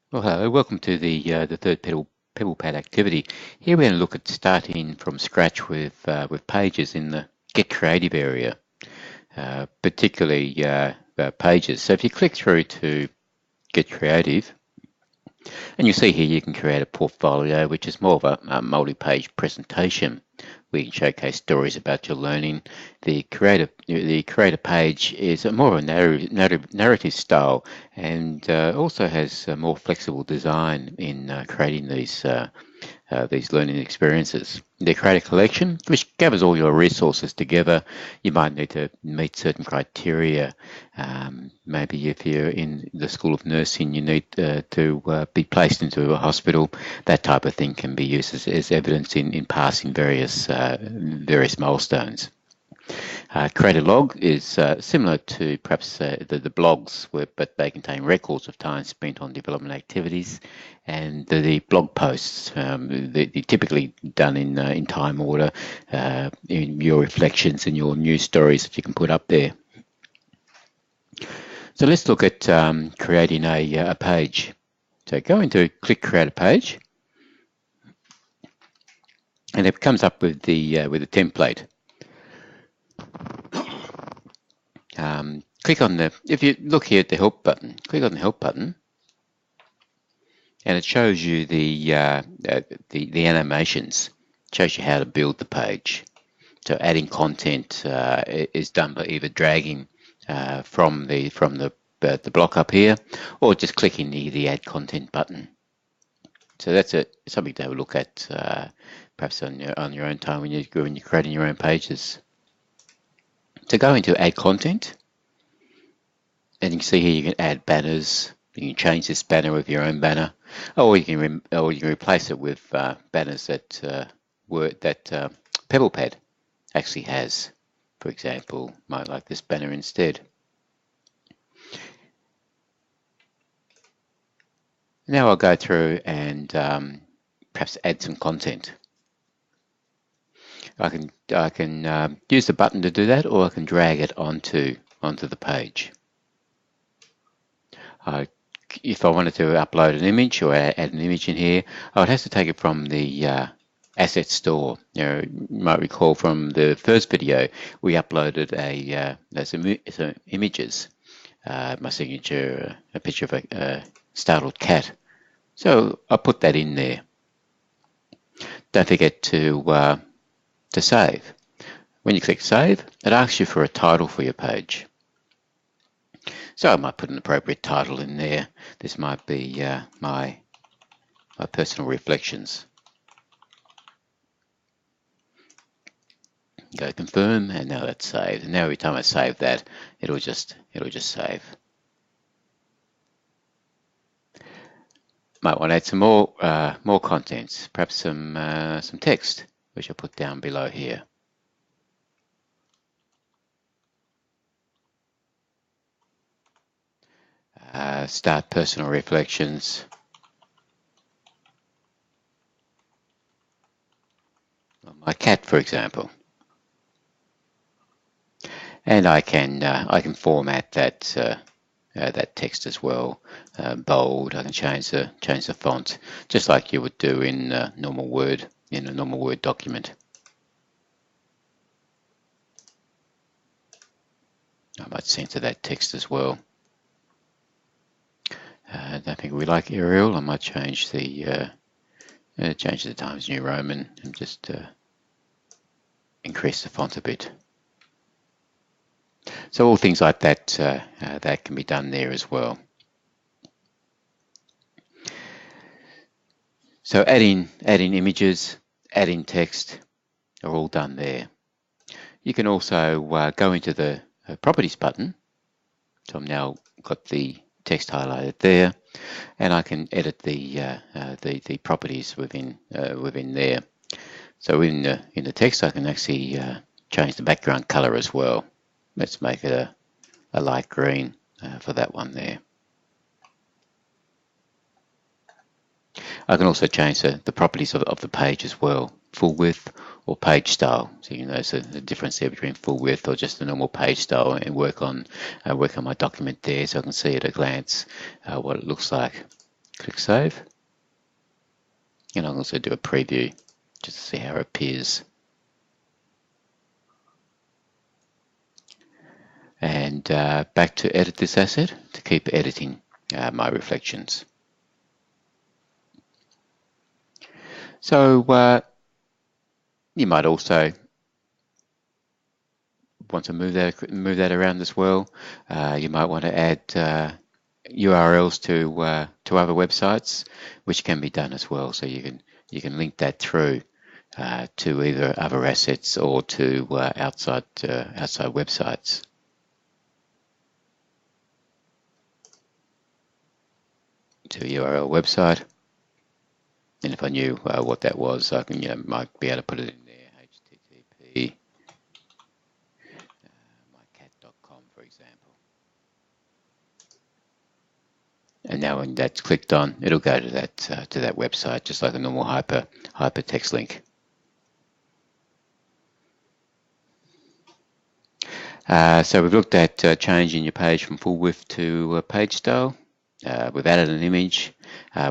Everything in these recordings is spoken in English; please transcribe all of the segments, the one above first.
Well, hello, welcome to the third pebblepad activity. Here we're going to look at starting from scratch with pages in the Get Creative area, particularly pages. So if you click through to Get Creative, and you see here you can create a portfolio, which is more of a multi-page presentation. We can showcase stories about your learning. The creator page is more of a narrative style, and also has a more flexible design in creating these learning experiences. The Creator Collection, which gathers all your resources together. You might need to meet certain criteria. Maybe if you're in the School of Nursing, you need to be placed into a hospital. That type of thing can be used as evidence in passing various milestones. Creator Log is similar to perhaps the blogs, but they contain records of time spent on development activities, and the blog posts, they're typically done in time order, in your reflections and your news stories that you can put up there. So let's look at creating a page. So go into click Create a Page, and it comes up with the template. Click on if you look here at the Help button, click on the Help button, and it shows you the animations. It shows you how to build the page. So adding content is done by either dragging from the block up here, or just clicking the Add Content button. So that's something to have a look at, perhaps on your own time when you're creating your own pages. So go into Add Content, and you can see here you can add banners. You can change this banner with your own banner, or you can replace it with banners that pebblepad actually has. For example, might like this banner instead. Now I'll go through and perhaps add some content. I can use the button to do that, or I can drag it onto the page. If I wanted to upload an image or add an image in here, I would have to take it from the asset store. You might recall from the first video we uploaded some images. My signature, a picture of a startled cat. So I put that in there. Don't forget to save. When you click save, it asks you for a title for your page. So I might put an appropriate title in there. This might be my personal reflections. Go confirm, and now that's saved. And now every time I save that, it'll just save. Might want to add some more contents, perhaps some text, which I'll put down below here. Start personal reflections. My cat, for example. And I can format that text as well, bold. I can change the font, just like you would do in normal Word, in a normal Word document. I might center that text as well. I don't think we like Arial. I might change the Times New Roman and just increase the font a bit. So all things like that that can be done there as well. So adding images, adding text are all done there. You can also go into the properties button. So I've now got the text highlighted there, and I can edit the properties within there. So in the text, I can actually change the background color as well. Let's make it a light green for that one there. I can also change the properties of the page as well, full width or page style. So you notice the difference there between full width or just the normal page style, and work on my document there, so I can see at a glance what it looks like. Click Save. And I'll also do a preview just to see how it appears. And back to edit this asset to keep editing my reflections. So you might also want to move that around as well. You might want to add URLs to other websites, which can be done as well. So you can link that through to either other assets or to outside websites. To a URL website, and if I knew what that was, I can might be able to put it in there. HTTP mycat.com, for example. And now when that's clicked on, it'll go to that website, just like a normal hypertext link. So we've looked at changing your page from full width to page style. We've added an image.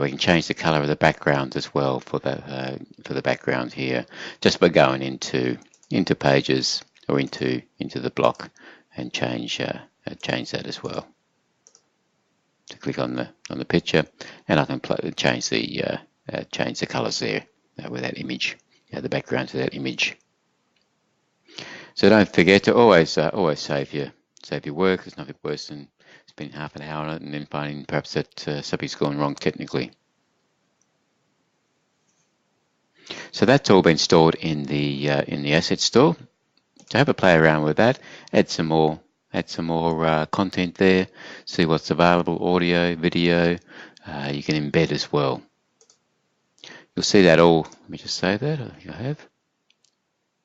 We can change the color of the background as well for the background here, just by going into pages or into the block and change that as well. To click on the picture, and I can change the colors there with that image, the background to that image. So don't forget to always save your work. There's nothing worse than spending half an hour on it and then finding perhaps that something's gone wrong technically. So that's all been stored in the asset store. So have a play around with that. Add some more content there. See what's available: audio, video. You can embed as well. You'll see that all. Let me just save that. I think I have.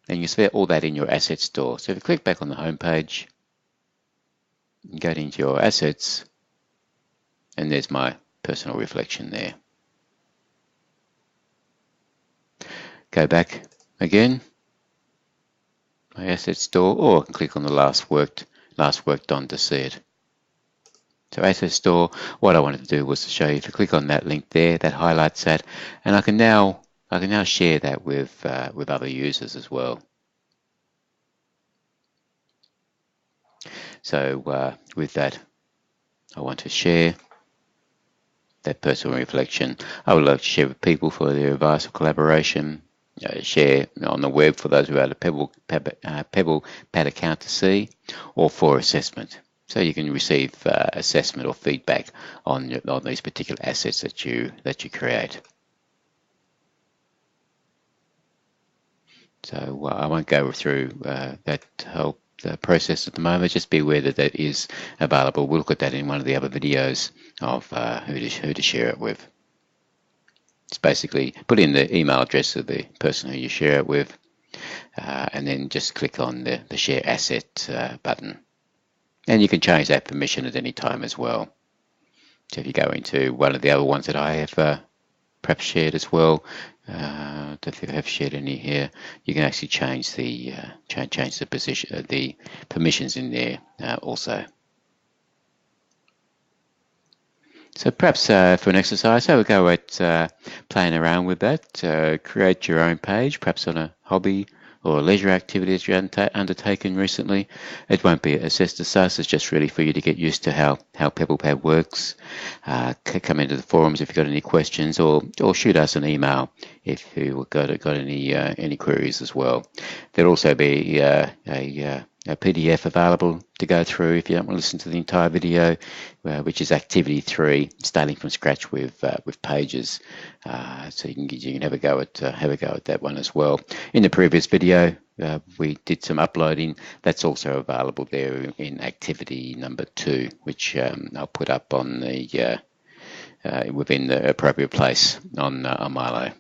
And you see all that in your asset store. So if you click back on the home page, go into your assets, and there's my personal reflection there. Go back again, my asset store, or I can click on the last worked on to see it. So asset store, what I wanted to do was to show you, if you click on that link there, that highlights that, and I can now share that with other users as well. So with that, I want to share that personal reflection. I would love to share with people for their advice or collaboration. Share on the web for those who have a pebblepad account to see, or for assessment. So you can receive assessment or feedback on these particular assets that you create. So I won't go through that whole process at the moment. Just be aware that that is available. We'll look at that in one of the other videos of who to share it with. It's basically put in the email address of the person who you share it with, and then just click on the share asset button. And you can change that permission at any time as well. So if you go into one of the other ones that I have perhaps shared as well, I don't think I have shared any here, you can actually change the position, the permissions in there also. So perhaps for an exercise, have a go at playing around with that. Create your own page, perhaps on a hobby or a leisure activity that you've undertaken recently. It won't be assessed as such. It's just really for you to get used to how pebblepad works. Come into the forums if you've got any questions, or shoot us an email if you've got any queries as well. There'll also be a PDF available to go through if you don't want to listen to the entire video, which is activity 3, starting from scratch with pages. So you can have a go at that one as well. In the previous video, we did some uploading. That's also available there in activity number 2, which I'll put up on the within the appropriate place on Milo.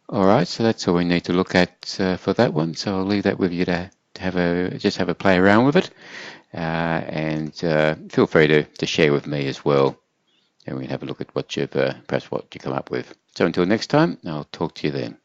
All right, so that's all we need to look at for that one. So I'll leave that with you to have a play around with it, and feel free to share with me as well, and we can have a look at what you've perhaps what you come up with. So until next time, I'll talk to you then.